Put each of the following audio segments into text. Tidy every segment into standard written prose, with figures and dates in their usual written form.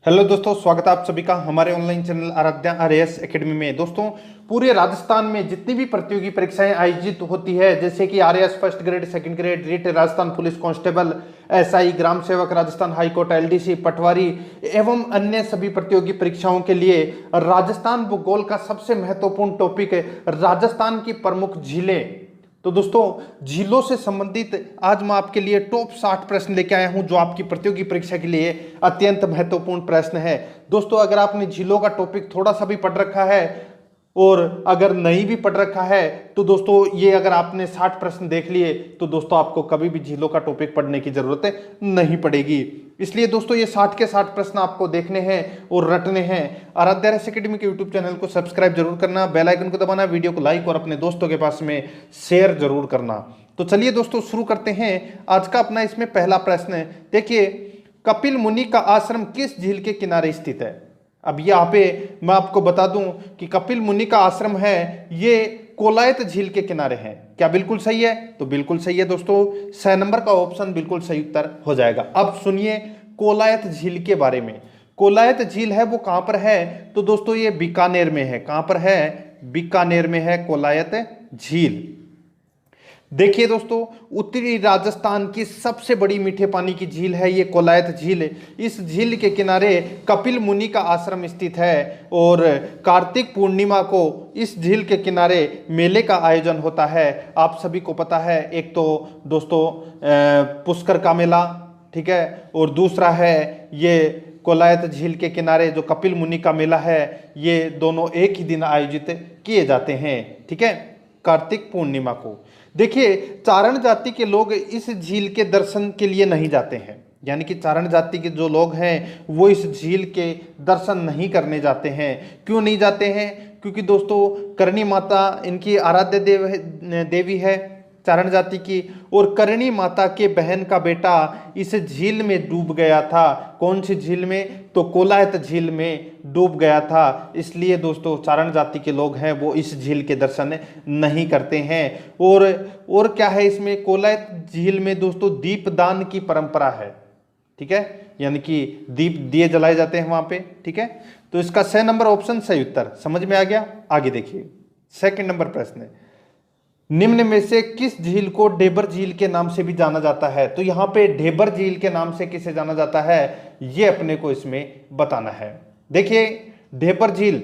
Hello दोस्तों, स्वागत है आप सभी का हमारे online channel Aaradhya RAS academy में। दोस्तों, पूरे राजस्थान में जितनी भी प्रतियोगी परीक्षाएं आयोजित होती है, जैसे कि RAS first grade, second grade, REET, Rajasthan police constable, SI, ग्राम सेवक, राजस्थान हाईकोर्ट, एलडीसी, पटवारी एवं अन्य सभी प्रतियोगी परीक्षाओं के लिए राजस्थान भूगोल का सबसे महत्वपूर्ण टॉपिक है राजस्थान की प्रमुख झीलें। तो दोस्तों, झीलों से संबंधित आज मैं आपके लिए टॉप 60 प्रश्न लेके आया हूं, जो आपकी प्रतियोगी परीक्षा के लिए अत्यंत महत्वपूर्ण प्रश्न है। दोस्तों, अगर आपने झीलों का टॉपिक थोड़ा सा भी पढ़ रखा है और अगर नहीं भी पढ़ रखा है तो दोस्तों, ये अगर आपने 60 प्रश्न देख लिए तो दोस्तों आपको कभी भी झीलों का टॉपिक पढ़ने की जरूरत नहीं पड़ेगी। इसलिए दोस्तों, ये 60 के 60 प्रश्न आपको देखने हैं और रटने हैं। आराध्या आरएएस एकेडमी के यूट्यूब चैनल को सब्सक्राइब जरूर करना, बेल आइकन को दबाना, वीडियो को लाइक और अपने दोस्तों के पास में शेयर जरूर करना। तो चलिए दोस्तों, शुरू करते हैं आज का अपना इसमें पहला प्रश्न। देखिए, कपिल मुनि का आश्रम किस झील के किनारे स्थित है? अब यहाँ पे मैं आपको बता दूं कि कपिल मुनि का आश्रम है ये कोलायत झील के किनारे है। क्या बिल्कुल सही है? तो बिल्कुल सही है दोस्तों, 6 नंबर का ऑप्शन बिल्कुल सही उत्तर हो जाएगा। अब सुनिए कोलायत झील के बारे में। कोलायत झील है वो कहां पर है? तो दोस्तों, ये बीकानेर में है। कहां पर है? बीकानेर में है कोलायत झील। देखिए दोस्तों, उत्तरी राजस्थान की सबसे बड़ी मीठे पानी की झील है ये कोलायत झील। इस झील के किनारे कपिल मुनि का आश्रम स्थित है और कार्तिक पूर्णिमा को इस झील के किनारे मेले का आयोजन होता है। आप सभी को पता है, एक तो दोस्तों पुष्कर का मेला, ठीक है, और दूसरा है ये कोलायत झील के किनारे जो कपिल मुनि का मेला है। ये दोनों एक ही दिन आयोजित किए जाते हैं, ठीक है, कार्तिक पूर्णिमा को। देखिए, चारण जाति के लोग इस झील के दर्शन के लिए नहीं जाते हैं, यानी कि चारण जाति के जो लोग हैं वो इस झील के दर्शन नहीं करने जाते हैं। क्यों नहीं जाते हैं? क्योंकि दोस्तों, करणी माता इनकी आराध्य देवी है चारण जाति की, और करणी माता के बहन का बेटा इस झील में डूब गया था। कौन सी झील में? तो कोलायत झील में डूब गया था। इसलिए दोस्तों, चारण जाति के लोग हैं वो इस झील के दर्शन नहीं करते हैं। और क्या है इसमें? कोलायत झील में दोस्तों दीपदान की परंपरा है, ठीक है, यानी कि दिए जलाए जाते हैं वहां पे, ठीक है। तो इसका 6 नंबर ऑप्शन सही उत्तर। समझ में आ गया? आगे देखिए, सेकंड नंबर प्रश्न है, निम्न में से किस झील को ढेबर झील के नाम से भी जाना जाता है? तो यहां पे ढेबर झील के नाम से किसे जाना जाता है, ये अपने को इसमें बताना है। देखिए, ढेबर झील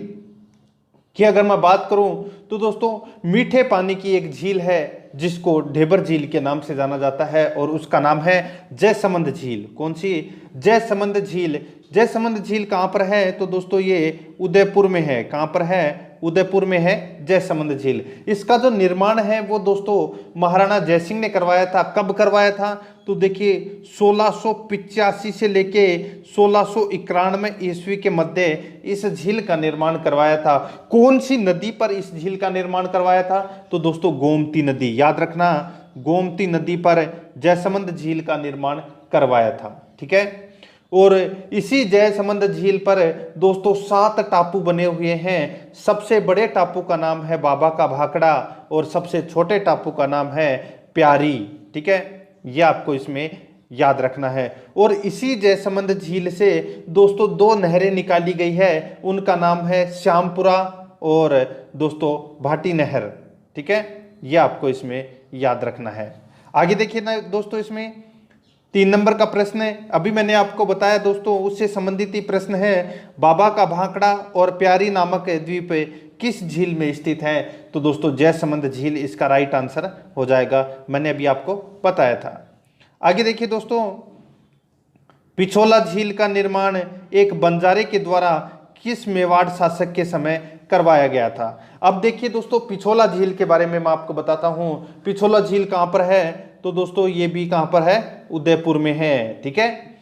की अगर मैं बात करूं तो दोस्तों, मीठे पानी की एक झील है जिसको ढेबर झील के नाम से जाना जाता है और उसका नाम है जयसमंद झील। कौन सी? जयसमंद झील। जयसमंद झील कहां पर है? तो दोस्तों, ये उदयपुर में है। कहां पर है? उदयपुर में है जयसमंद झील। इसका जो निर्माण है वो दोस्तों महाराणा जयसिंह ने करवाया था। कब करवाया था? तो देखिए, 1685 से लेके 1691 ईस्वी के मध्य इस झील का निर्माण करवाया था। कौन सी नदी पर इस झील का निर्माण करवाया था? तो दोस्तों, गोमती नदी। याद रखना, गोमती नदी पर जयसमंद झील का निर्माण करवाया था, ठीक है। और इसी जयसमंद झील पर दोस्तों 7 टापू बने हुए हैं। सबसे बड़े टापू का नाम है बाबा का भाखड़ा और सबसे छोटे टापू का नाम है प्यारी, ठीक है, यह आपको इसमें याद रखना है। और इसी जयसमंद झील से दोस्तों 2 नहरें निकाली गई है, उनका नाम है श्यामपुरा और दोस्तों भाटी नहर, ठीक है, यह आपको इसमें याद रखना है। आगे देखिए ना दोस्तों, इसमें 3 नंबर का प्रश्न है, अभी मैंने आपको बताया दोस्तों, उससे संबंधित ही प्रश्न है, बाबा का भाखड़ा और प्यारी नामक द्वीप किस झील में स्थित है? तो दोस्तों, जयसमंद झील इसका राइट आंसर हो जाएगा, मैंने अभी आपको बताया था। आगे देखिए दोस्तों, पिछोला झील का निर्माण एक बंजारे के द्वारा किस मेवाड़ शासक के समय करवाया गया था? अब देखिए दोस्तों, पिछोला झील के बारे में मैं आपको बताता हूं। पिछोला झील कहां पर है? तो दोस्तों, ये भी कहां पर है? उदयपुर में है, ठीक है।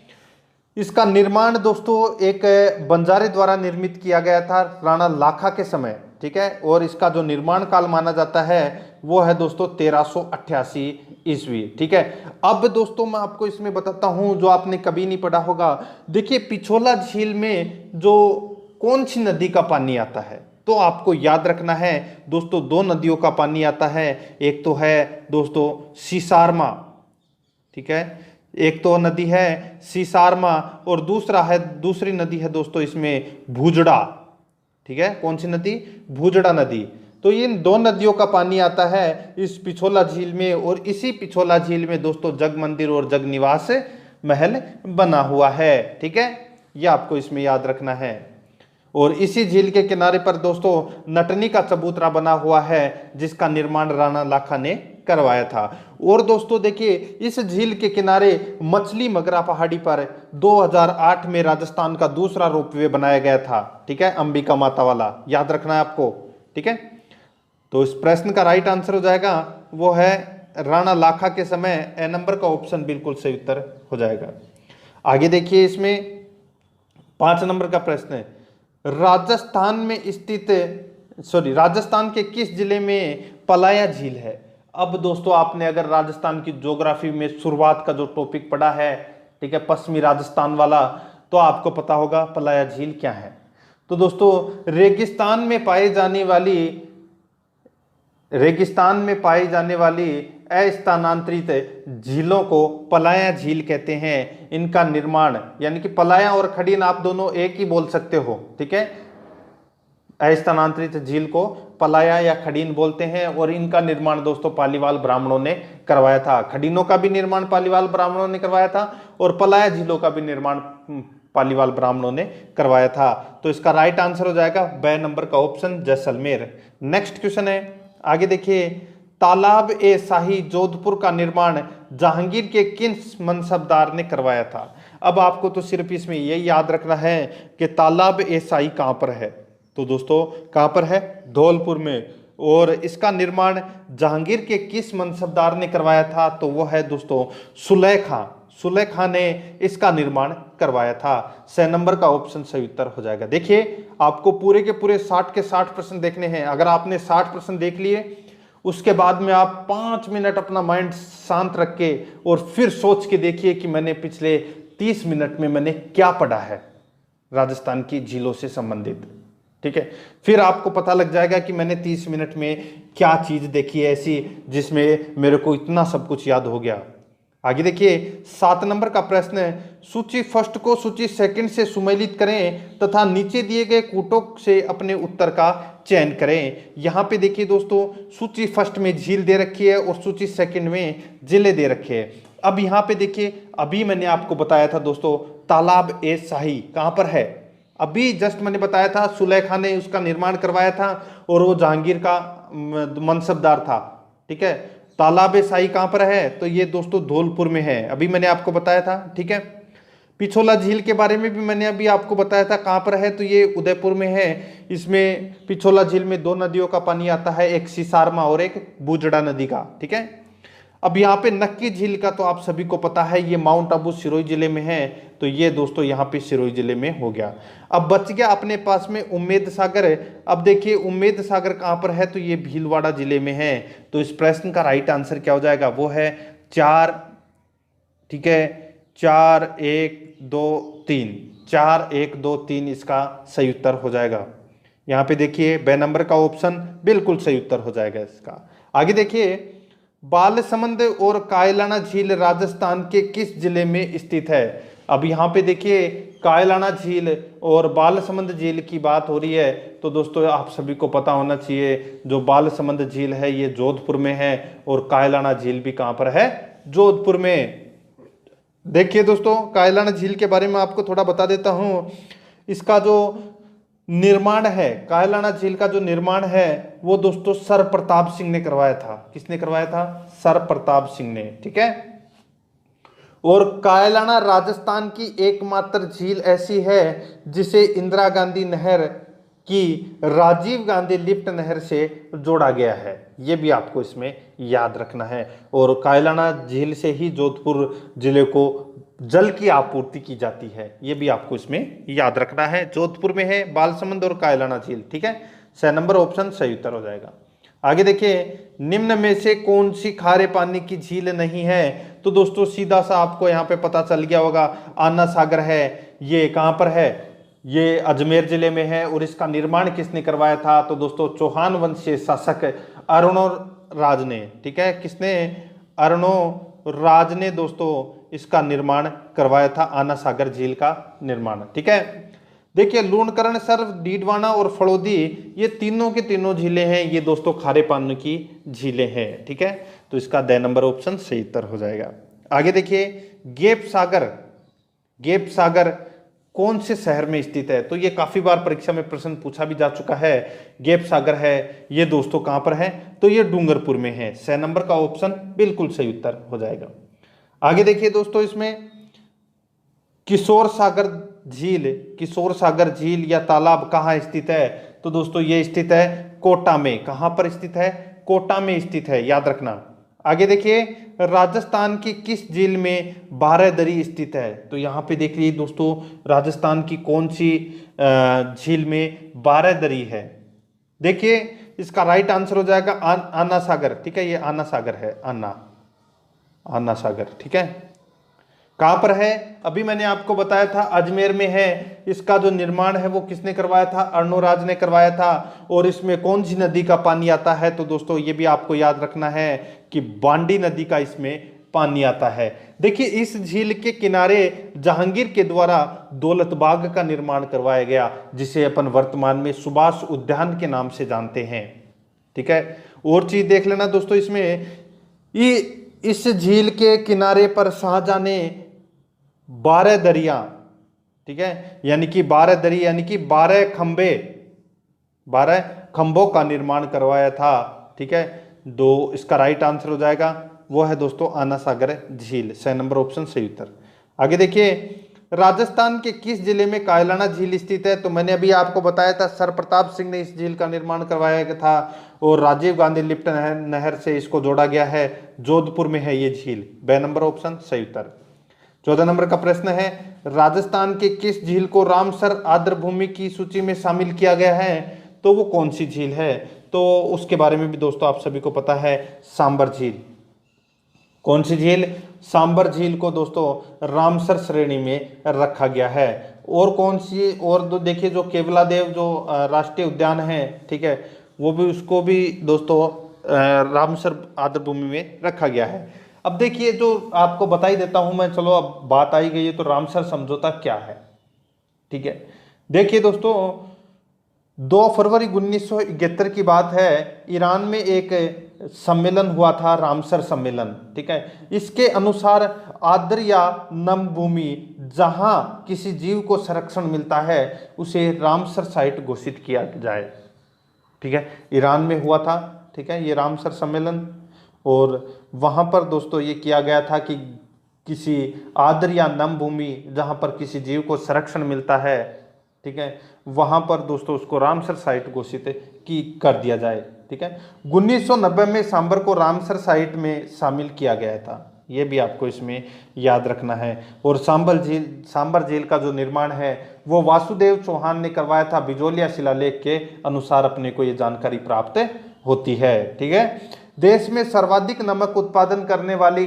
इसका निर्माण दोस्तों एक बंजारे द्वारा निर्मित किया गया था राणा लाखा के समय, ठीक है, और इसका जो निर्माण काल माना जाता है वो है दोस्तों 1388 ईस्वी, ठीक है। अब दोस्तों, मैं आपको इसमें बताता हूं जो आपने कभी नहीं पढ़ा होगा। देखिए, पिछोला झील में जो कौन सी नदी का पानी आता है? तो आपको याद रखना है दोस्तों, 2 नदियों का पानी आता है। एक तो है दोस्तों सीसारमा, ठीक है, एक तो नदी है सीसारमा और दूसरी नदी है दोस्तों इसमें भूजड़ा। ठीक है, कौन सी नदी? भूजड़ा नदी। तो इन दो नदियों का पानी आता है इस पिछोला झील में, और इसी पिछोला झील में दोस्तों जग मंदिर और जग निवास महल बना हुआ है। ठीक है, ये आपको इसमें याद रखना है। और इसी झील के किनारे पर दोस्तों नटनी का चबूतरा बना हुआ है, जिसका निर्माण राणा लाखा ने करवाया था। और दोस्तों देखिए, इस झील के किनारे मछली मगरा पहाड़ी पर 2008 में राजस्थान का दूसरा रोपवे बनाया गया था। ठीक है, अंबिका माता वाला, याद रखना है आपको। ठीक है, तो इस प्रश्न का राइट आंसर हो जाएगा वो है राणा लाखा के समय। ए नंबर का ऑप्शन बिल्कुल सही उत्तर हो जाएगा। आगे देखिए, इसमें 5 नंबर का प्रश्न है, राजस्थान के किस जिले में पलाया झील है? अब दोस्तों आपने अगर राजस्थान की ज्योग्राफी में शुरुआत का जो टॉपिक पढ़ा है, ठीक है, पश्चिमी राजस्थान वाला, तो आपको पता होगा पलाया झील क्या है। तो दोस्तों रेगिस्तान में पाई जाने वाली अस्थानांतरित झीलों को पलाया झील कहते हैं। इनका निर्माण, यानी कि पलाया और खडीन आप दोनों एक ही बोल सकते हो। ठीक है, अस्थानांतरित झील को पलाया या खडीन बोलते हैं, और इनका निर्माण दोस्तों पालीवाल ब्राह्मणों ने करवाया था। खडीनों का भी निर्माण पालीवाल ब्राह्मणों ने करवाया था, और पलाया झीलों का भी निर्माण पालीवाल ब्राह्मणों ने करवाया था। तो इसका राइट आंसर हो जाएगा ब नंबर का ऑप्शन जैसलमेर। नेक्स्ट क्वेश्चन है, आगे देखिए, तालाब ए शाही जोधपुर का निर्माण जहांगीर के किस मनसबदार ने करवाया था? अब आपको तो सिर्फ इसमें यही याद रखना है कि तालाब ए शाही कहां पर है। तो दोस्तों कहां पर है? धौलपुर में। और इसका निर्माण जहांगीर के किस मनसबदार ने करवाया था? तो वो है दोस्तों सुलेखा ने इसका निर्माण करवाया था। 6 नंबर का ऑप्शन सही उत्तर हो जाएगा। देखिए, आपको पूरे के पूरे 60 के 60 प्रश्न देखने हैं। अगर आपने 60 प्रश्न देख लिए, उसके बाद में आप 5 मिनट अपना माइंड शांत रख के और फिर सोच के देखिए कि मैंने पिछले 30 मिनट में मैंने क्या पढ़ा है राजस्थान की झीलों से संबंधित। ठीक है, फिर आपको पता लग जाएगा कि मैंने 30 मिनट में क्या चीज देखी है ऐसी जिसमें मेरे को इतना सब कुछ याद हो गया। आगे देखिए, 7 नंबर का प्रश्न है, सूची फर्स्ट को सूची सेकंड से सुमेलित करें तथा नीचे दिए गए कूटों से अपने उत्तर का चयन करें। यहां पे देखिए दोस्तों, सूची फर्स्ट में झील दे रखी है और सूची सेकंड में जिले दे रखे हैं। अब यहाँ पे देखिए, अभी मैंने आपको बताया था दोस्तों तालाब ए शाही कहां पर है। अभी जस्ट मैंने बताया था सुलेखा ने उसका निर्माण करवाया था और वो जहांगीर का मनसबदार था। ठीक है, तालाब ए शाही कहां पर है? तो ये दोस्तों धौलपुर में है, अभी मैंने आपको बताया था। ठीक है, पिछोला झील के बारे में भी मैंने अभी आपको बताया था कहां पर है, तो ये उदयपुर में है। इसमें पिछोला झील में 2 नदियों का पानी आता है, एक सीसारमा और एक बूजड़ा नदी का। ठीक है, अब यहाँ पे नक्की झील का तो आप सभी को पता है, ये माउंट आबू सिरोही जिले में है, तो ये दोस्तों यहाँ पे सिरोही जिले में हो गया। अब बच गया अपने पास में उम्मेद सागर। अब देखिए उम्मेद सागर कहाँ पर है, तो ये भीलवाड़ा जिले में है। तो इस प्रश्न का राइट आंसर क्या हो जाएगा? वो है 4, ठीक है, 4 1 2 3, 4 1 2 3 इसका सही उत्तर हो जाएगा। यहाँ पे देखिए ब नंबर का ऑप्शन बिल्कुल सही उत्तर हो जाएगा इसका। आगे देखिए, बालसमंद और कायलाना झील राजस्थान के किस जिले में स्थित है? अब यहाँ पे देखिए कायलाना झील और बालसमंद झील की बात हो रही है, तो दोस्तों आप सभी को पता होना चाहिए जो बालसमंद झील है ये जोधपुर में है और कायलाना झील भी कहाँ पर है? जोधपुर में। देखिए दोस्तों, कायलाना झील के बारे में आपको थोड़ा बता देता हूँ। इसका जो निर्माण है, कायलाना झील का जो निर्माण है वो दोस्तों सर प्रताप सिंह ने करवाया था। किसने करवाया था? सर प्रताप सिंह ने। ठीक है, और कायलाना राजस्थान की एकमात्र झील ऐसी है जिसे इंदिरा गांधी नहर की राजीव गांधी लिफ्ट नहर से जोड़ा गया है। ये भी आपको इसमें याद रखना है। और कायलाना झील से ही जोधपुर जिले को जल की आपूर्ति की जाती है, ये भी आपको इसमें याद रखना है। जोधपुर में है बालसमंद और कायलाना झील। ठीक है, 6 नंबर ऑप्शन सही उत्तर हो जाएगा। आगे देखिए, निम्न में से कौन सी खारे पानी की झील नहीं है? तो दोस्तों सीधा सा आपको यहाँ पे पता चल गया होगा, आना सागर है। ये कहाँ पर है? ये अजमेर जिले में है। और इसका निर्माण किसने करवाया था? तो दोस्तों चौहान वंशीय शासक अरुणो राज ने। ठीक है, किसने? अरुणो राज ने दोस्तों इसका निर्माण करवाया था, आना सागर झील का निर्माण। ठीक है, देखिए लूणकरण, सर्व, डीडवाना और फड़ौदी, ये तीनों के तीनों झीलें हैं, ये दोस्तों खारे पानी की झीलें हैं। ठीक है, तो इसका द नंबर ऑप्शन सही उत्तर हो जाएगा। आगे देखिए गेप सागर, गेप सागर कौन से शहर में स्थित है? तो ये काफी बार परीक्षा में प्रश्न पूछा भी जा चुका है। गेप सागर है ये दोस्तों कहां पर है? तो ये डूंगरपुर में है। 6 नंबर का ऑप्शन बिल्कुल सही उत्तर हो जाएगा। आगे देखिए दोस्तों इसमें किशोर सागर झील, किशोर सागर झील या तालाब कहाँ स्थित है? तो दोस्तों ये स्थित है कोटा में। कहां पर स्थित है? कोटा में स्थित है, याद रखना। आगे देखिए राजस्थान की किस झील में बारहदरी स्थित है? तो यहाँ पे देख लीजिए दोस्तों राजस्थान की कौन सी झील में बारहदरी है? देखिए इसका राइट आंसर हो जाएगा आना सागर। ठीक है, ये आना सागर है, आना सागर। ठीक है, कहां पर है? अभी मैंने आपको बताया था अजमेर में है। इसका जो निर्माण है वो किसने करवाया था? अर्णोराज ने करवाया था। और इसमें कौन सी नदी का पानी आता है? तो दोस्तों ये भी आपको याद रखना है कि बांडी नदी का इसमें पानी आता है। देखिए इस झील के किनारे जहांगीर के द्वारा दौलत बाग का निर्माण करवाया गया, जिसे अपन वर्तमान में सुभाष उद्यान के नाम से जानते हैं। ठीक है, और चीज देख लेना दोस्तों इसमें, ये इस झील के किनारे पर शाहजहां ने 12 दरिया, ठीक है, यानी कि 12 दरी यानी कि 12 खंबे, 12 खंभों का निर्माण करवाया था। ठीक है, दो इसका राइट आंसर हो जाएगा, वो है दोस्तों आना सागर झील। 6 नंबर ऑप्शन सही उत्तर। आगे देखिए राजस्थान के किस जिले में कायलाना झील स्थित है? तो मैंने अभी आपको बताया था सर प्रताप सिंह ने इस झील का निर्माण करवाया गया था और राजीव गांधी लिफ्ट नहर से इसको जोड़ा गया है। जोधपुर में है ये झील। 2 नंबर ऑप्शन सही उत्तर। 14 नंबर का प्रश्न है राजस्थान के किस झील को रामसर आर्द्रभूमि की सूची में शामिल किया गया है? तो वो कौन सी झील है? तो उसके बारे में भी दोस्तों आप सभी को पता है, सांबर झील। कौन सी झील? सांबर झील को दोस्तों रामसर श्रेणी में रखा गया है। और कौन सी? और तो देखिए जो केवलादेव जो राष्ट्रीय उद्यान है, ठीक है, वो भी उसको भी दोस्तों रामसर आर्द्रभूमि में रखा गया है। अब देखिए जो आपको बता ही देता हूं मैं, चलो अब बात आई गई है तो रामसर समझौता क्या है। ठीक है, देखिए दोस्तों 2 फरवरी 1971 की बात है, ईरान में एक सम्मेलन हुआ था, रामसर सम्मेलन। ठीक है, इसके अनुसार आर्द्र या नम भूमि जहां किसी जीव को संरक्षण मिलता है उसे रामसर साइट घोषित किया जाए। ठीक है, ईरान में हुआ था, ठीक है, ये रामसर सम्मेलन, और वहां पर दोस्तों ये किया गया था कि किसी आर्द्र या नम भूमि जहां पर किसी जीव को संरक्षण मिलता है, ठीक है, वहां पर दोस्तों उसको रामसर साइट घोषित की कर दिया जाए। ठीक है, 1990 में सांबर को रामसर साइट में शामिल किया गया था, ये भी आपको इसमें याद रखना है। और सांबर झील का जो निर्माण है वो वासुदेव चौहान ने करवाया था। बिजोलिया शिलालेख के अनुसार अपने को ये जानकारी प्राप्त होती है। ठीक है, देश में सर्वाधिक नमक उत्पादन करने वाली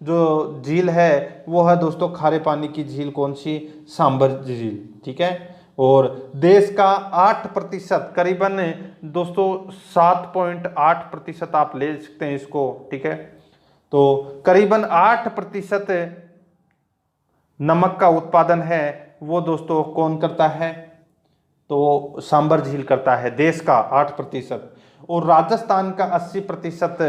जो झील है वो है दोस्तों खारे पानी की झील। कौन सी? सांबर झील। ठीक है, और देश का 8% करीबन दोस्तों 7.8% आप ले सकते हैं इसको। ठीक है, तो करीबन 8% नमक का उत्पादन है वो दोस्तों कौन करता है? तो सांबर झील करता है, देश का 8%। और राजस्थान का 80%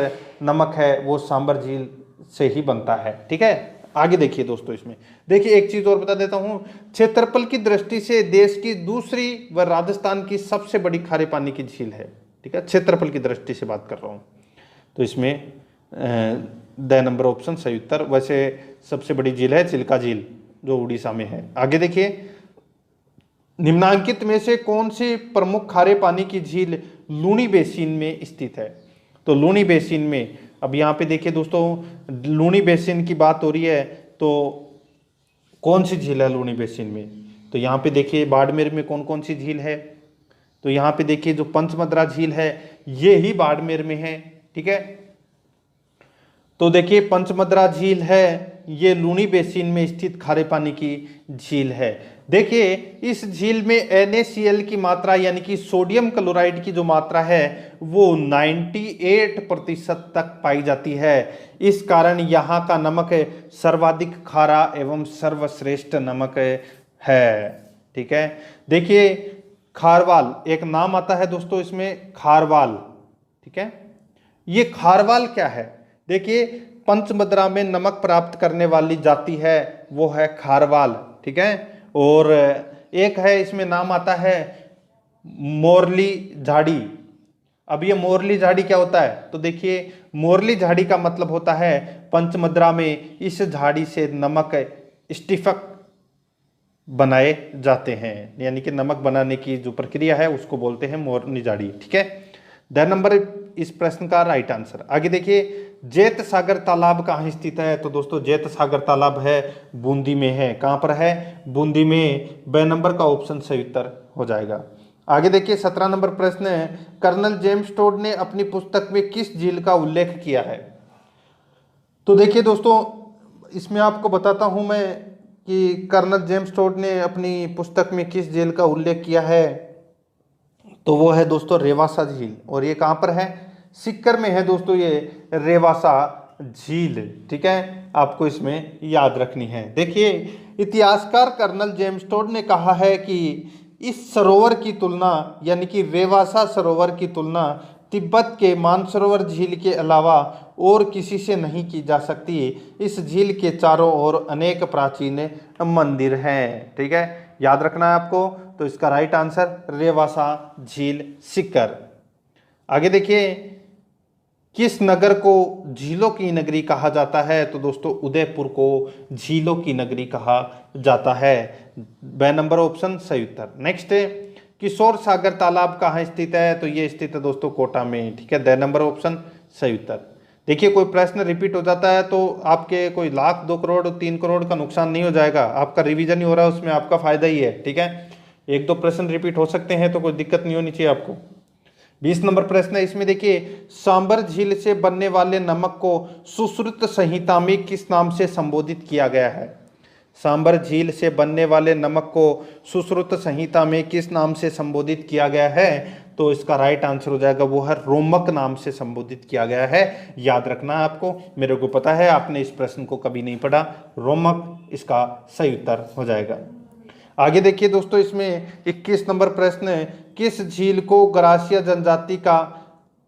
नमक है वो सांबर झील से ही बनता है। ठीक है, आगे देखिए दोस्तों इसमें देखिए एक चीज और बता देता हूं, क्षेत्रफल की दृष्टि से देश की दूसरी व राजस्थान की सबसे बड़ी खारे पानी की झील है। ठीक है, क्षेत्रफल की दृष्टि से बात कर रहा हूं, तो इसमें द नंबर ऑप्शन सही उत्तर। वैसे सबसे बड़ी झील है चिल्का झील जो उड़ीसा में है। आगे देखिए निम्नांकित में से कौन सी प्रमुख खारे पानी की झील लूनी बेसिन में स्थित है? तो लूनी बेसिन में, अब यहाँ पे देखिए दोस्तों लूनी बेसिन की बात हो रही है, तो कौन सी झील है लूनी बेसिन में? तो यहाँ पे देखिए बाड़मेर में कौन कौन सी झील है? तो यहाँ पे देखिए जो पंचमद्रा झील है ये ही बाड़मेर में है। ठीक है, तो देखिए पंचमद्रा झील है ये लूनी बेसिन में स्थित खारे पानी की झील है। देखिए इस झील में NaCl की मात्रा यानी कि सोडियम क्लोराइड की जो मात्रा है वो 98% तक पाई जाती है। इस कारण यहाँ का नमक सर्वाधिक खारा एवं सर्वश्रेष्ठ नमक है। ठीक है, देखिए खारवाल एक नाम आता है दोस्तों इसमें, खारवाल। ठीक है, ये खारवाल क्या है? देखिए पंचमदरा में नमक प्राप्त करने वाली जाति है वो है खारवाल। ठीक है, और एक है इसमें नाम आता है मोरली झाड़ी। अब ये मोरली झाड़ी क्या होता है? तो देखिए मोरली झाड़ी का मतलब होता है पंचमदरा में इस झाड़ी से नमक स्टिफक बनाए जाते हैं, यानी कि नमक बनाने की जो प्रक्रिया है उसको बोलते हैं मोरली झाड़ी। ठीक है, द नंबर इस प्रश्न का राइट आंसर। आगे देखिए जैत सागर तालाब कहाँ स्थित है? तो दोस्तों जैत सागर तालाब है बूंदी में है। कहाँ पर है? बूंदी में। ब नंबर का ऑप्शन सही उत्तर हो जाएगा। आगे देखिए 17 नंबर प्रश्न है, कर्नल जेम्स टोड ने अपनी पुस्तक में किस झील का उल्लेख किया है? तो देखिए दोस्तों इसमें आपको बताता हूं मैं कि कर्नल जेम्स टोड ने अपनी पुस्तक में किस झील का उल्लेख किया है। तो वो है दोस्तों रेवासा झील, और ये कहाँ पर है? सिक्कर में है दोस्तों ये रेवासा झील। ठीक है, आपको इसमें याद रखनी है। देखिए इतिहासकार कर्नल जेम्स टोड ने कहा है कि इस सरोवर की तुलना यानी कि रेवासा सरोवर की तुलना तिब्बत के मानसरोवर झील के अलावा और किसी से नहीं की जा सकती। इस झील के चारों ओर अनेक प्राचीन मंदिर हैं। ठीक है, याद रखना है आपको। तो इसका राइट आंसर रेवासा झील सिक्कर। आगे देखिए किस नगर को झीलों की नगरी कहा जाता है? तो दोस्तों उदयपुर को झीलों की नगरी कहा जाता है। ब नंबर ऑप्शन सही उत्तर। नेक्स्ट है किशोर सागर तालाब कहाँ स्थित है? तो ये स्थित है दोस्तों कोटा में। ठीक है, द नंबर ऑप्शन सही उत्तर। देखिए कोई प्रश्न रिपीट हो जाता है तो आपके कोई लाख 2 करोड़ 3 करोड़ का नुकसान नहीं हो जाएगा, आपका रिवीजन ही हो रहा है उसमें आपका फायदा ही है। ठीक है, 1-2 प्रश्न रिपीट हो सकते हैं तो कोई दिक्कत नहीं होनी चाहिए आपको। 20 नंबर प्रश्न है इसमें देखिए सांबर झील से बनने वाले नमक को सुश्रुत संहिता में किस नाम से संबोधित किया गया है? सांबर झील से बनने वाले नमक को सुश्रुत संहिता में किस नाम से संबोधित किया गया है? तो इसका राइट आंसर हो जाएगा वो है रोमक नाम से संबोधित किया गया है। याद रखना है आपको, मेरे को पता है आपने इस प्रश्न को कभी नहीं पढ़ा। रोमक इसका सही उत्तर हो जाएगा। आगे देखिए दोस्तों इसमें 21 नंबर प्रश्न है किस झील को गरासिया जनजाति का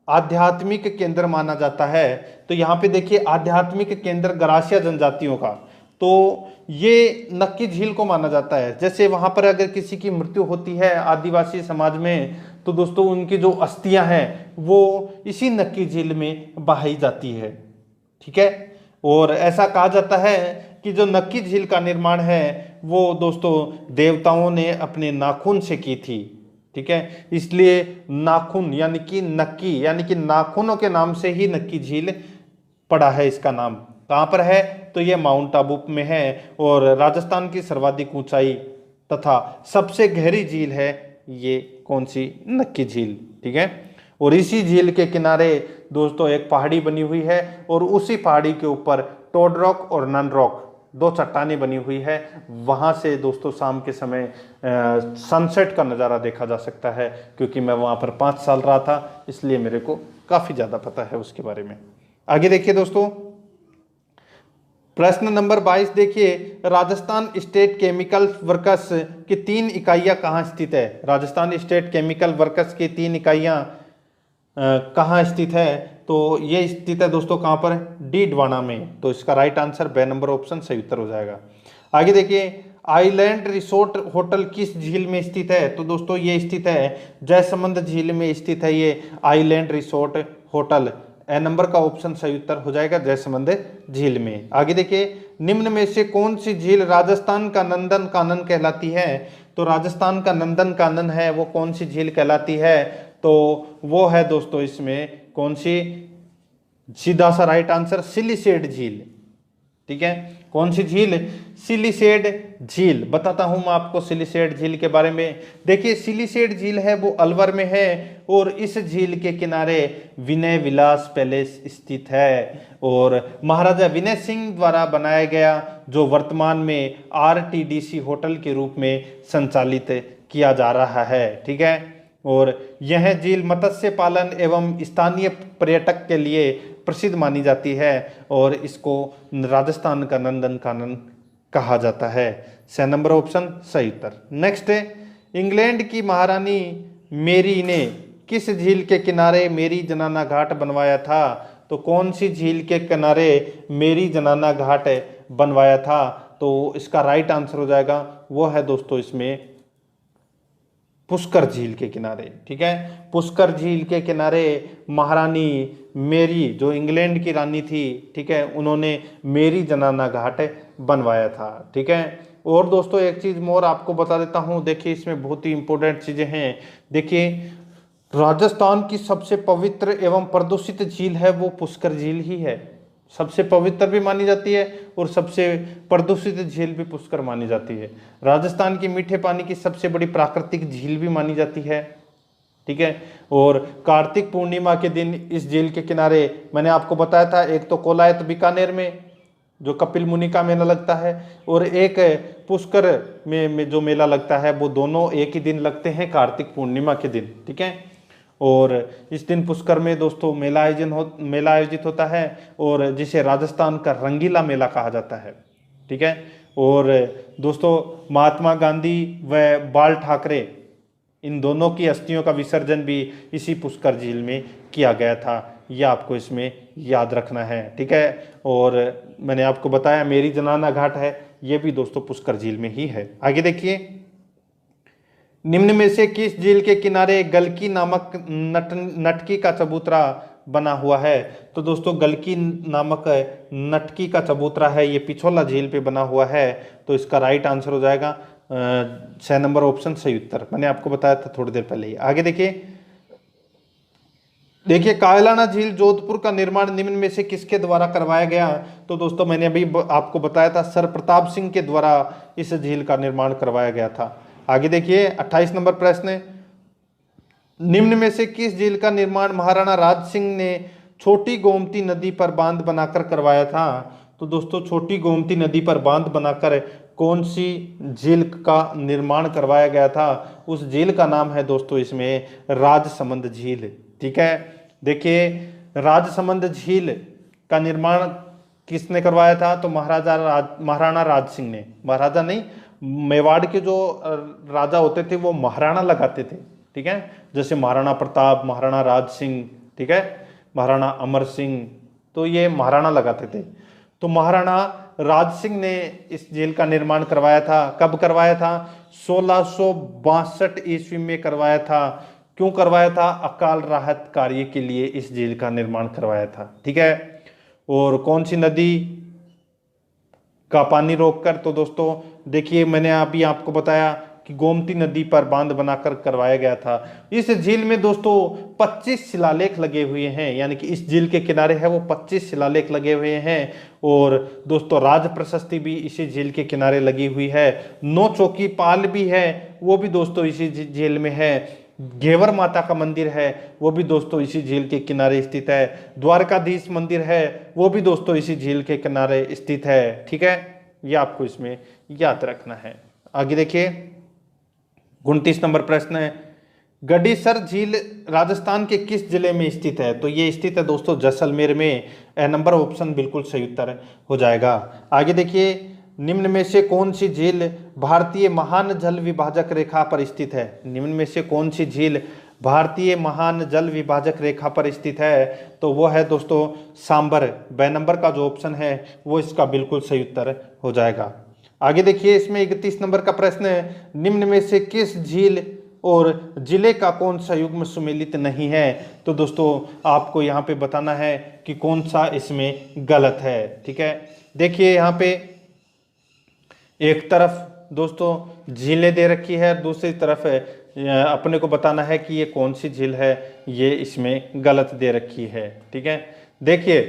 आध्यात्मिक केंद्र माना जाता है? तो यहाँ पे देखिए आध्यात्मिक केंद्र गरासिया जनजातियों का, तो ये नक्की झील को माना जाता है। जैसे वहां पर अगर किसी की मृत्यु होती है आदिवासी समाज में तो दोस्तों उनकी जो अस्थियां हैं वो इसी नक्की झील में बहाई जाती है। ठीक है, और ऐसा कहा जाता है कि जो नक्की झील का निर्माण है वो दोस्तों देवताओं ने अपने नाखून से की थी। ठीक है, इसलिए नाखून यानी कि नक्की यानी कि नाखूनों के नाम से ही नक्की झील पड़ा है। इसका नाम कहाँ पर है? तो ये माउंट आबू में है, और राजस्थान की सर्वाधिक ऊंचाई तथा सबसे गहरी झील है ये कौन सी? नक्की झील। ठीक है, और इसी झील के किनारे दोस्तों एक पहाड़ी बनी हुई है, और उसी पहाड़ी के ऊपर टोड रॉक और नन रॉक 2 चट्टानें बनी हुई है। वहां से दोस्तों शाम के समय सनसेट का नज़ारा देखा जा सकता है, क्योंकि मैं वहां पर 5 साल रहा था इसलिए मेरे को काफ़ी ज़्यादा पता है उसके बारे में। आगे देखिए दोस्तों प्रश्न नंबर 22 देखिए राजस्थान स्टेट केमिकल वर्कस की 3 इकाइयाँ कहाँ स्थित है? राजस्थान स्टेट केमिकल वर्कस की 3 इकाइयाँ कहाँ स्थित है? तो ये स्थित है दोस्तों कहाँ पर? डीडवाना में। तो इसका राइट आंसर ब नंबर ऑप्शन सही उत्तर हो जाएगा। आगे देखिए आइलैंड रिसोर्ट होटल किस झील में स्थित है? तो दोस्तों ये स्थित है जयसमंद झील में स्थित है ये आइलैंड रिसोर्ट होटल। ए नंबर का ऑप्शन सही उत्तर हो जाएगा जयसमंद झील में। आगे देखिए निम्न में से कौन सी झील राजस्थान का नंदन कानन कहलाती है? तो राजस्थान का नंदन कानन है वो कौन सी झील कहलाती है? तो वो है दोस्तों इसमें कौन सी? सीधा सा राइट आंसर सिलिसेट झील। ठीक है, कौन सी झील? सिलिसेड झील। बताता हूं मैं आपको सिलिसेड झील के बारे में। देखिए सिलिसेड झील है वो अलवर में है और इस झील के किनारे विनय विलास पैलेस स्थित है और महाराजा विनय सिंह द्वारा बनाया गया, जो वर्तमान में आरटीडीसी होटल के रूप में संचालित किया जा रहा है। ठीक है, और यह झील मत्स्य पालन एवं स्थानीय पर्यटक के लिए प्रसिद्ध मानी जाती है और इसको राजस्थान का नंदन कानन कहा जाता है। स नंबर ऑप्शन सही उत्तर। नेक्स्ट है, इंग्लैंड की महारानी मेरी ने किस झील के किनारे मेरी जनाना घाट बनवाया था? तो कौन सी झील के किनारे मेरी जनाना घाट बनवाया था? तो इसका राइट आंसर हो जाएगा वो है दोस्तों इसमें पुष्कर झील के किनारे। ठीक है, पुष्कर झील के किनारे महारानी मेरी, जो इंग्लैंड की रानी थी, ठीक है, उन्होंने मेरी जनाना घाट बनवाया था। ठीक है, और दोस्तों एक चीज मोर आपको बता देता हूं, देखिए इसमें बहुत ही इंपॉर्टेंट चीजें हैं। देखिए राजस्थान की सबसे पवित्र एवं प्रदूषित झील है वो पुष्कर झील ही है। सबसे पवित्र भी मानी जाती है और सबसे प्रदूषित झील भी पुष्कर मानी जाती है। राजस्थान की मीठे पानी की सबसे बड़ी प्राकृतिक झील भी मानी जाती है। ठीक है, और कार्तिक पूर्णिमा के दिन इस झील के किनारे मैंने आपको बताया था, एक तो कोलायत बीकानेर में जो कपिल मुनि का मेला लगता है और एक पुष्कर में जो मेला लगता है, वो दोनों एक ही दिन लगते हैं, कार्तिक पूर्णिमा के दिन। ठीक है, और इस दिन पुष्कर में दोस्तों मेला आयोजित होता है और जिसे राजस्थान का रंगीला मेला कहा जाता है। ठीक है, और दोस्तों महात्मा गांधी व बाल ठाकरे, इन दोनों की अस्थियों का विसर्जन भी इसी पुष्कर झील में किया गया था। यह आपको इसमें याद रखना है। ठीक है, और मैंने आपको बताया मेरी जनाना घाट है, ये भी दोस्तों पुष्कर झील में ही है। आगे देखिए, निम्न में से किस झील के किनारे गलकी नामक नटकी का चबूतरा बना हुआ है? तो दोस्तों गलकी नामक नटकी का चबूतरा है, ये पिछोला झील पे बना हुआ है। तो इसका राइट आंसर हो जाएगा 6 नंबर ऑप्शन सही उत्तर। मैंने आपको बताया था थोड़ी देर पहले ही। आगे देखिए कायलाना झील जोधपुर का निर्माण निम्न में से किसके द्वारा करवाया गया? तो दोस्तों मैंने अभी आपको बताया था सर प्रताप सिंह के द्वारा इस झील का निर्माण करवाया गया था। आगे देखिए 28 नंबर प्रश्न, निम्न में से किस झील का निर्माण महाराणा राज सिंह ने छोटी गोमती नदी पर बांध बनाकर करवाया था? तो दोस्तों छोटी गोमती नदी पर बांध बनाकर कौन सी झील का निर्माण करवाया गया था? उस झील का नाम है दोस्तों इसमें राजसमंद झील। ठीक है, देखिए राजसमंद झील का निर्माण किसने करवाया था? तो महाराणा राज सिंह ने। महाराजा नहीं, मेवाड़ के जो राजा होते थे वो महाराणा लगाते थे। ठीक है, जैसे महाराणा प्रताप, महाराणा राज सिंह, ठीक है, महाराणा अमर सिंह, तो ये महाराणा लगाते थे। तो महाराणा राज सिंह ने इस झील का निर्माण करवाया था। कब करवाया था? 1662 ईस्वी में करवाया था। क्यों करवाया था? अकाल राहत कार्य के लिए इस झील का निर्माण करवाया था। ठीक है, और कौन सी नदी का पानी रोककर? तो दोस्तों देखिए मैंने अभी आपको बताया कि गोमती नदी पर बांध बनाकर करवाया गया था। इस झील में दोस्तों 25 शिलालेख लगे हुए हैं, यानी कि इस झील के किनारे है वो 25 शिलालेख लगे हुए हैं। और दोस्तों राज प्रशस्ति भी इसी झील के किनारे लगी हुई है। 9 चौकी पाल भी है, वो भी दोस्तों इसी झील में है। घेवर माता का मंदिर है, वो भी दोस्तों इसी झील के किनारे स्थित है। द्वारकाधीश मंदिर है, वो भी दोस्तों इसी झील के किनारे स्थित है। ठीक है, ये आपको इसमें याद रखना है। आगे देखिए 29 नंबर प्रश्न है, गडीसर झील राजस्थान के किस जिले में स्थित है? तो ये स्थित है दोस्तों जैसलमेर में। नंबर ऑप्शन बिल्कुल सही उत्तर हो जाएगा। आगे देखिए, निम्न में से कौन सी झील भारतीय महान जल विभाजक रेखा पर स्थित है? निम्न में से कौन सी झील भारतीय महान जल विभाजक रेखा पर स्थित है? तो वो है दोस्तों सांबर। ब नंबर का जो ऑप्शन है वो इसका बिल्कुल सही उत्तर हो जाएगा। आगे देखिए इसमें 31 नंबर का प्रश्न है, निम्न में से किस झील और जिले का कौन सा युग्म सुमेलित नहीं है? तो दोस्तों आपको यहाँ पे बताना है कि कौन सा इसमें गलत है। ठीक है, देखिए यहाँ पे एक तरफ दोस्तों झीलें दे रखी है, दूसरी तरफ अपने को बताना है कि ये कौन सी झील है, ये इसमें गलत दे रखी है। ठीक है, देखिए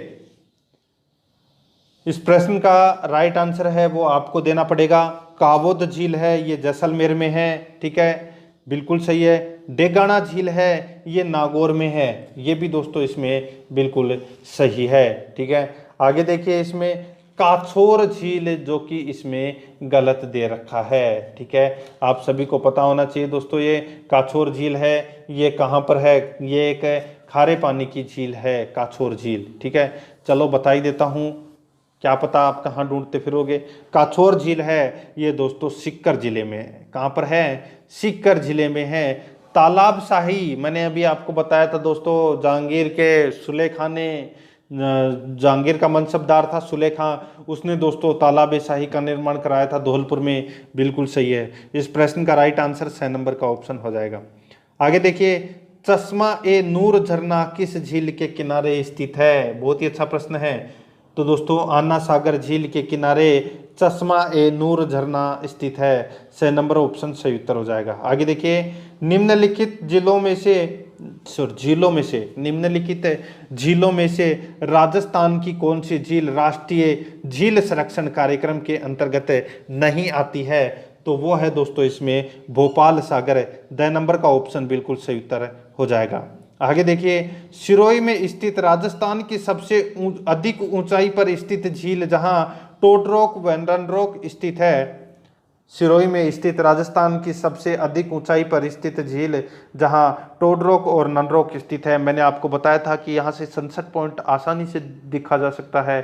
इस प्रश्न का राइट आंसर है वो आपको देना पड़ेगा कावोद झील है, ये जैसलमेर में है। ठीक है, बिल्कुल सही है। डेगाना झील है, ये नागौर में है, ये भी दोस्तों इसमें बिल्कुल सही है। ठीक है, आगे देखिए इसमें काछोर झील जो कि इसमें गलत दे रखा है। ठीक है, आप सभी को पता होना चाहिए दोस्तों, ये काछोर झील है, ये कहाँ पर है, ये एक खारे पानी की झील है काछोर झील। ठीक है, चलो बता ही देता हूँ, क्या पता आप कहाँ ढूंढते फिरोगे। काछोर झील है ये दोस्तों सीकर जिले में है। कहाँ पर है, सीकर जिले में है। तालाब शाही मैंने अभी आपको बताया था दोस्तों, जहांगीर के सुलेखा ने, जहांगीर का मनसबदार था सुलेखा, उसने दोस्तों तालाब शाही का निर्माण कराया था धौलपुर में। बिल्कुल सही है। इस प्रश्न का राइट आंसर 6 नंबर का ऑप्शन हो जाएगा। आगे देखिए, चश्मा ए नूर झरना किस झील के किनारे स्थित है। बहुत ही अच्छा प्रश्न है। तो दोस्तों आना सागर झील के किनारे चश्मा ए नूर झरना स्थित है। 6 नंबर ऑप्शन सही उत्तर हो जाएगा। आगे देखिए, निम्नलिखित निम्नलिखित झीलों में से राजस्थान की कौन सी झील राष्ट्रीय झील संरक्षण कार्यक्रम के अंतर्गत नहीं आती है। तो वो है दोस्तों इसमें भोपाल सागर। 2 नंबर का ऑप्शन बिल्कुल सही उत्तर हो जाएगा। आगे देखिए, सिरोही में स्थित राजस्थान की सबसे अधिक ऊंचाई पर स्थित झील जहां टोडरोक व ननरोक स्थित है। सिरोही में स्थित राजस्थान की सबसे अधिक ऊंचाई पर स्थित झील जहां टोडरोक और ननरोक स्थित है। मैंने आपको बताया था कि यहाँ से सनसेट पॉइंट आसानी से दिखा जा सकता है,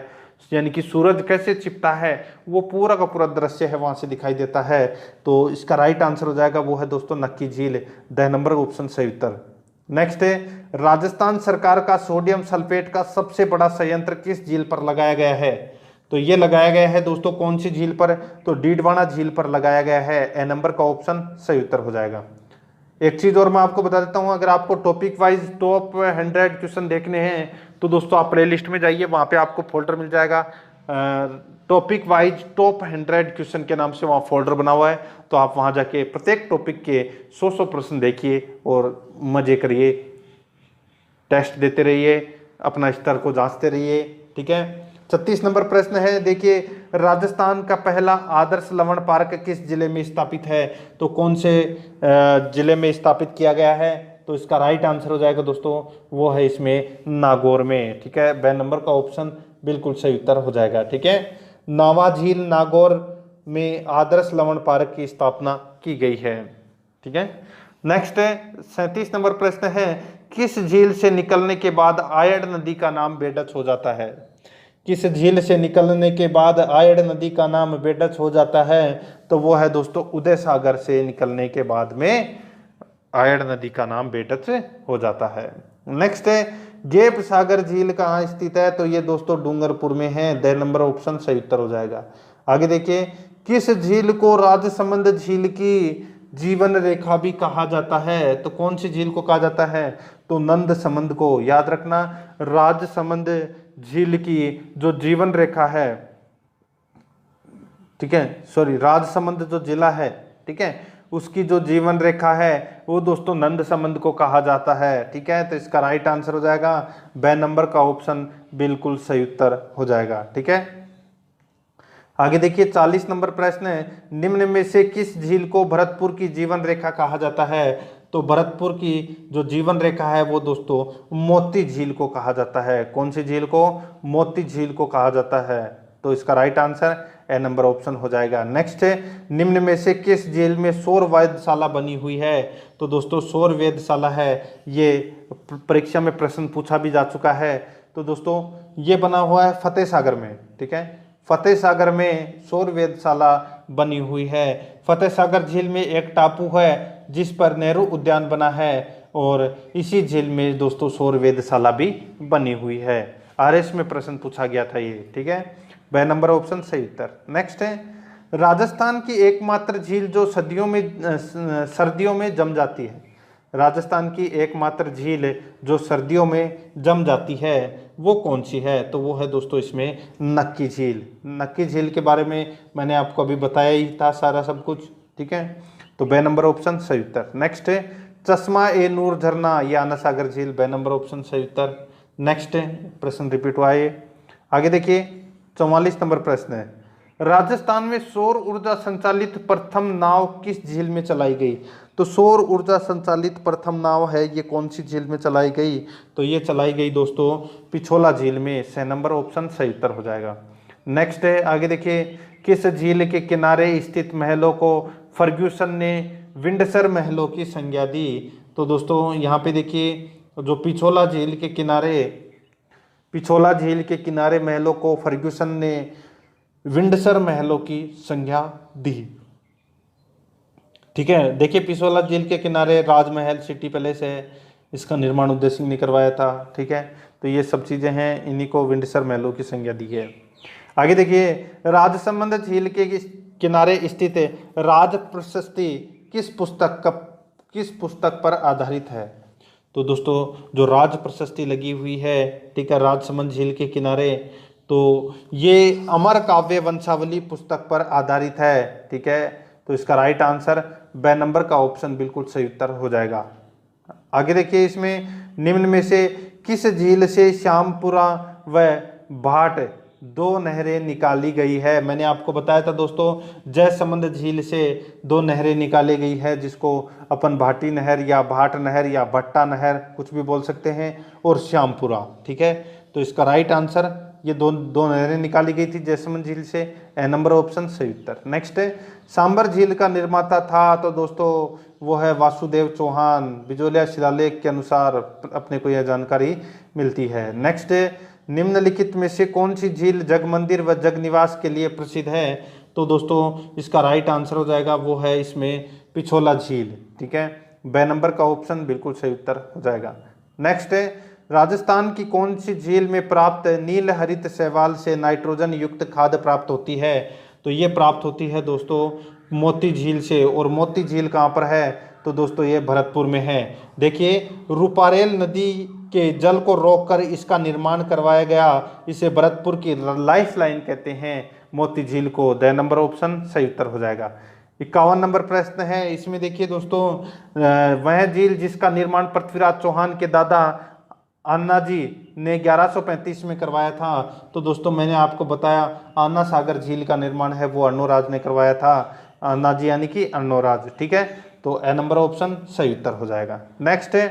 यानी कि सूरज कैसे छिपता है वो पूरा का पूरा दृश्य है वहां से दिखाई देता है। तो इसका राइट आंसर हो जाएगा वो है दोस्तों नक्की झील। 2 नंबर ऑप्शन सही उत्तर। नेक्स्ट है, राजस्थान सरकार का सोडियम सल्फेट का सबसे बड़ा संयंत्र किस झील पर लगाया गया है। तो ये लगाया गया है दोस्तों कौन सी झील पर, तो डीडवाना झील पर लगाया गया है। ए नंबर का ऑप्शन सही उत्तर हो जाएगा। एक चीज और मैं आपको बता देता हूं, अगर आपको टॉपिक वाइज टॉप 100 क्वेश्चन देखने हैं तो दोस्तों आप प्लेलिस्ट में जाइए, वहां पे आपको फोल्डर मिल जाएगा टॉपिक वाइज टॉप 100 क्वेश्चन के नाम से वहाँ फोल्डर बना हुआ है। तो आप वहाँ जाके प्रत्येक टॉपिक के 100 प्रश्न देखिए और मजे करिए, टेस्ट देते रहिए, अपना स्तर को जांचते रहिए। ठीक है, 36 नंबर प्रश्न है, देखिए राजस्थान का पहला आदर्श लवण पार्क किस जिले में स्थापित है। तो कौन से जिले में स्थापित किया गया है। तो इसका राइट आंसर हो जाएगा दोस्तों वो है इसमें नागौर में। ठीक है, 2 नंबर का ऑप्शन बिल्कुल सही उत्तर हो जाएगा। ठीक है, नावा झील नागौर में आदर्श लवण पार्क की स्थापना की गई है। ठीक है, नेक्स्ट है 37 नंबर प्रश्न है, किस झील से निकलने के बाद आयड़ नदी का नाम बेडच हो जाता है। किस झील से निकलने के बाद आयड़ नदी का नाम बेडच हो जाता है। तो वो है दोस्तों उदय सागर से निकलने के बाद में आयड़ नदी का नाम बेडच हो जाता है। नेक्स्ट है, गेप सागर झील कहाँ स्थित है। तो ये दोस्तों डूंगरपुर में है। 2 नंबर ऑप्शन सही उत्तर हो जाएगा। आगे देखिए, किस झील को राजसमंद झील की जीवन रेखा भी कहा जाता है। तो कौन सी झील को कहा जाता है, तो नंद समंद को। याद रखना, राजसमंद झील की जो जीवन रेखा है, ठीक है, सॉरी राजसमंद जो जिला है, ठीक है, उसकी जो जीवन रेखा है वो दोस्तों नंद समंद को कहा जाता है। ठीक है, तो इसका राइट आंसर हो जाएगा 2 नंबर का ऑप्शन बिल्कुल सही उत्तर हो जाएगा। ठीक है, आगे देखिए 40 नंबर प्रश्न है, निम्न में से किस झील को भरतपुर की जीवन रेखा कहा जाता है। तो भरतपुर की जो जीवन रेखा है वो दोस्तों मोती झील को कहा जाता है। कौन सी झील को, मोती झील को कहा जाता है। तो इसका right answer A number option हो जाएगा। नेक्स्ट है, निम्न में से किस झील में सौर वेधशाला बनी हुई है। तो दोस्तों सौर वेधशाला है, ये परीक्षा में प्रश्न पूछा भी जा चुका है। तो दोस्तों ये बना हुआ है फतेह सागर में। ठीक है, फतेह सागर में सौर वेधशाला बनी हुई है। फतेह सागर झील में एक टापू है जिस पर नेहरू उद्यान बना है और इसी झील में दोस्तों सौर वेधशाला भी बनी हुई है। आरएस में प्रश्न पूछा गया था ये। ठीक है, 2 नंबर ऑप्शन सही उत्तर। नेक्स्ट है, राजस्थान की एकमात्र झील जो सर्दियों में जम जाती है। राजस्थान की एकमात्र झील जो सर्दियों में जम जाती है वो कौन सी है। तो वो है दोस्तों इसमें नक्की झील। नक्की झील के बारे में मैंने आपको अभी बताया ही था सारा सब कुछ। ठीक है, तो 2 नंबर ऑप्शन सही उत्तर। नेक्स्ट है, चश्मा ए नूर झरना या आना सागर झील। 2 नंबर ऑप्शन सही उत्तर। नेक्स्ट है, प्रश्न रिपीट हुआ है। आगे देखिए, 44 नंबर प्रश्न है, राजस्थान में सौर ऊर्जा संचालित प्रथम नाव किस झील में चलाई गई? तो सौर ऊर्जा संचालित प्रथम नाव है ये कौन सी झील में चलाई गई? तो ये चलाई गई दोस्तों पिछोला झील में। 6 नंबर ऑप्शन सही उत्तर हो जाएगा। नेक्स्ट है, आगे देखिए, किस झील के किनारे स्थित महलों को फर्ग्यूसन ने विंडसर महलों की संज्ञा दी? तो दोस्तों यहाँ पे देखिए, जो पिछोला झील के किनारे महलों को फर्ग्यूसन ने विंडसर महलों की संज्ञा दी। ठीक है, देखिए पिछोला झील के किनारे राजमहल, सिटी पैलेस है, इसका निर्माण उदय सिंह ने करवाया था। ठीक है, तो ये सब चीजें हैं, इन्हीं को विंडसर महलों की संज्ञा दी है। आगे देखिए, राजसमंद झील के किनारे स्थित राज प्रशस्ति किस पुस्तक पर आधारित है? तो दोस्तों जो राज प्रशस्ति लगी हुई है, ठीक है, राजसमंद झील के किनारे, तो ये अमर काव्य वंशावली पुस्तक पर आधारित है। ठीक है, तो इसका राइट आंसर ब नंबर का ऑप्शन बिल्कुल सही उत्तर हो जाएगा। आगे देखिए, इसमें निम्न में से किस झील से श्यामपुरा व भाट 2 नहरें निकाली गई है? मैंने आपको बताया था दोस्तों, जयसमंद झील से 2 नहरें निकाली गई है, जिसको अपन भाटी नहर या भाट नहर या भट्टा नहर कुछ भी बोल सकते हैं, और श्यामपुरा। ठीक है, तो इसका राइट आंसर ये दो नहरें निकाली गई थी जयसमंद झील से। ए नंबर ऑप्शन सही उत्तर। नेक्स्ट है, सांबर झील का निर्माता था? तो दोस्तों वो है वासुदेव चौहान। बिजोलिया शिलालेख के अनुसार अपने को यह जानकारी मिलती है। नेक्स्ट है, निम्नलिखित में से कौन सी झील जगमंदिर व जगनिवास के लिए प्रसिद्ध है? तो दोस्तों इसका राइट आंसर हो जाएगा, वो है इसमें पिछोला झील। ठीक है, ब नंबर का ऑप्शन बिल्कुल सही उत्तर हो जाएगा। नेक्स्ट है, राजस्थान की कौन सी झील में प्राप्त नील हरित शैवाल से नाइट्रोजन युक्त खाद प्राप्त होती है? तो ये प्राप्त होती है दोस्तों मोती झील से। और मोती झील कहाँ पर है? तो दोस्तों ये भरतपुर में है। देखिए, रूपारेल नदी के जल को रोककर इसका निर्माण करवाया गया। इसे भरतपुर की लाइफ लाइन कहते हैं, मोती झील को। द नंबर ऑप्शन सही उत्तर हो जाएगा। 51 नंबर प्रश्न है, इसमें देखिए दोस्तों, वह झील जिसका निर्माण पृथ्वीराज चौहान के दादा अन्ना जी ने 1135 में करवाया था। तो दोस्तों मैंने आपको बताया, अन्ना सागर झील का निर्माण है वो अर्नोराज ने करवाया था। अन्ना जी यानी कि अर्नोराज। ठीक है, तो ए नंबर ऑप्शन सही उत्तर हो जाएगा। नेक्स्ट है,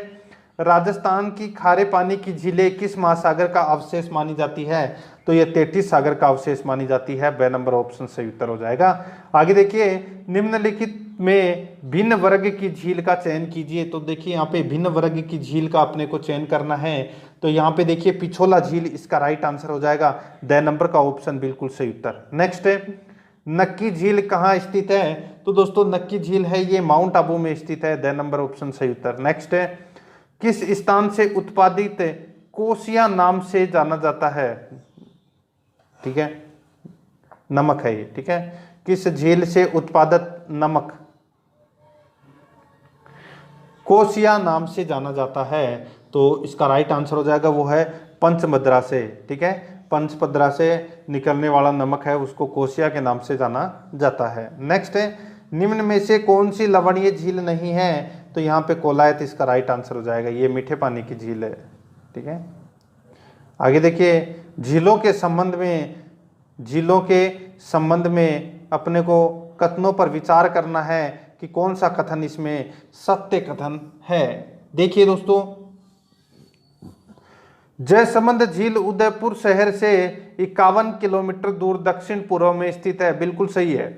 राजस्थान की खारे पानी की झीलें किस महासागर का अवशेष मानी जाती है? तो ये तेथिस सागर का अवशेष मानी जाती है। बे नंबर ऑप्शन सही उत्तर हो जाएगा। आगे देखिए, निम्नलिखित में भिन्न वर्ग की झील का चयन कीजिए। तो देखिए यहाँ पे भिन्न वर्ग की झील का अपने को चयन करना है। तो यहाँ पे देखिए पिछोला झील इसका राइट आंसर हो जाएगा। द नंबर का ऑप्शन बिल्कुल सही उत्तर। नेक्स्ट है, नक्की झील कहाँ स्थित है? तो दोस्तों नक्की झील है ये माउंट आबू में स्थित है। द नंबर ऑप्शन सही उत्तर। नेक्स्ट है, किस स्थान से उत्पादित कोसिया नाम से जाना जाता है? ठीक है, नमक है ये। ठीक है, किस झील से उत्पादित नमक कोसिया नाम से जाना जाता है? तो इसका राइट आंसर हो जाएगा, वो है पंचमद्रा से। ठीक है, पंचपद्रा से निकलने वाला नमक है उसको कोसिया के नाम से जाना जाता है। नेक्स्ट है, निम्न में से कौन सी लवणीय झील नहीं है? तो यहाँ पे कोलायत इसका राइट आंसर हो जाएगा, ये मीठे पानी की झील है। ठीक है, आगे देखिए, झीलों के संबंध में अपने को कथनों पर विचार करना है कि कौन सा कथन इसमें सत्य कथन है। देखिए दोस्तों, जयसमंद झील उदयपुर शहर से 51 किलोमीटर दूर दक्षिण पूर्व में स्थित है। बिल्कुल सही है।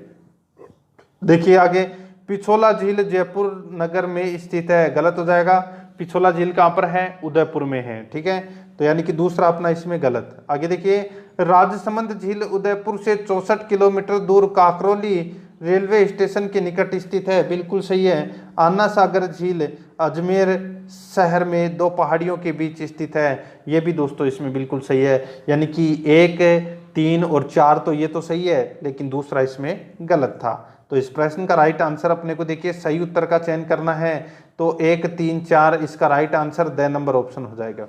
देखिए आगे, पिछोला झील जयपुर नगर में स्थित है। गलत हो जाएगा। पिछोला झील कहाँ पर है? उदयपुर में है। ठीक है, तो यानी कि दूसरा अपना इसमें गलत। आगे देखिए, राजसमंद झील उदयपुर से 64 किलोमीटर दूर काकरोली रेलवे स्टेशन के निकट स्थित है। बिल्कुल सही है। अन्ना सागर झील अजमेर शहर में 2 पहाड़ियों के बीच स्थित है। ये भी दोस्तों इसमें बिल्कुल सही है। यानी कि 1, 3 और 4 तो ये तो सही है, लेकिन दूसरा इसमें गलत था। तो इस प्रश्न का राइट आंसर अपने को देखिए सही उत्तर का चयन करना है। तो 1, 3, 4 इसका right answer the number option हो जाएगा।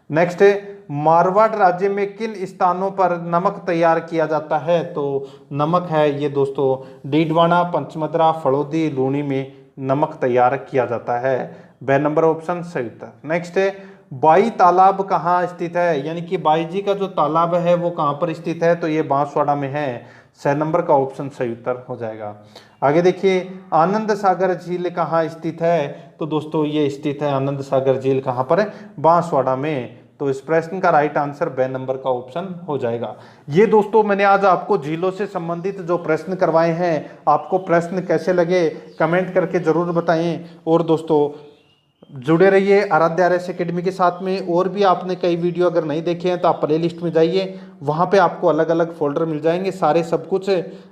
नेक्स्ट है, मारवाड़ राज्य में किन स्थानों पर नमक तैयार किया जाता है? तो नमक है ये दोस्तों डीडवाना, पंचमद्रा, फड़ौदी, लूनी में नमक तैयार किया जाता है। ब नंबर ऑप्शन सही उत्तर। नेक्स्ट है, बाई तालाब कहाँ स्थित है, यानी कि बाई जी का जो तालाब है वो कहाँ पर स्थित है, तो ये बांसवाड़ा में है। 6 नंबर का ऑप्शन सही उत्तर हो जाएगा। आगे देखिए, आनंद सागर झील कहाँ स्थित है, तो दोस्तों ये स्थित है आनंद सागर झील कहाँ पर है, बांसवाड़ा में। तो इस प्रश्न का राइट आंसर बे नंबर का ऑप्शन हो जाएगा। ये दोस्तों मैंने आज आपको झीलों से संबंधित जो प्रश्न करवाए हैं, आपको प्रश्न कैसे लगे कमेंट करके जरूर बताएं। और दोस्तों जुड़े रहिए आराध्या आरएस एकेडमी के साथ में। और भी आपने कई वीडियो अगर नहीं देखे हैं तो आप प्ले लिस्ट में जाइए, वहाँ पे आपको अलग अलग फोल्डर मिल जाएंगे, सारे सब कुछ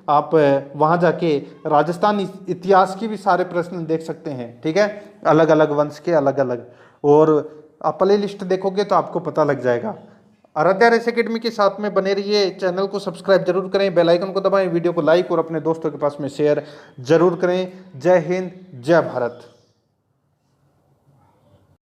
आप वहाँ जाके राजस्थान इतिहास की भी सारे प्रश्न देख सकते हैं, ठीक है, अलग अलग वंश के अलग अलग। और आप प्ले लिस्ट देखोगे तो आपको पता लग जाएगा। आराध्या आरएस एकेडमी के साथ में बने रहिए, चैनल को सब्सक्राइब जरूर करें, बेल आइकन को दबाएं, वीडियो को लाइक और अपने दोस्तों के पास में शेयर जरूर करें। जय हिंद, जय भारत।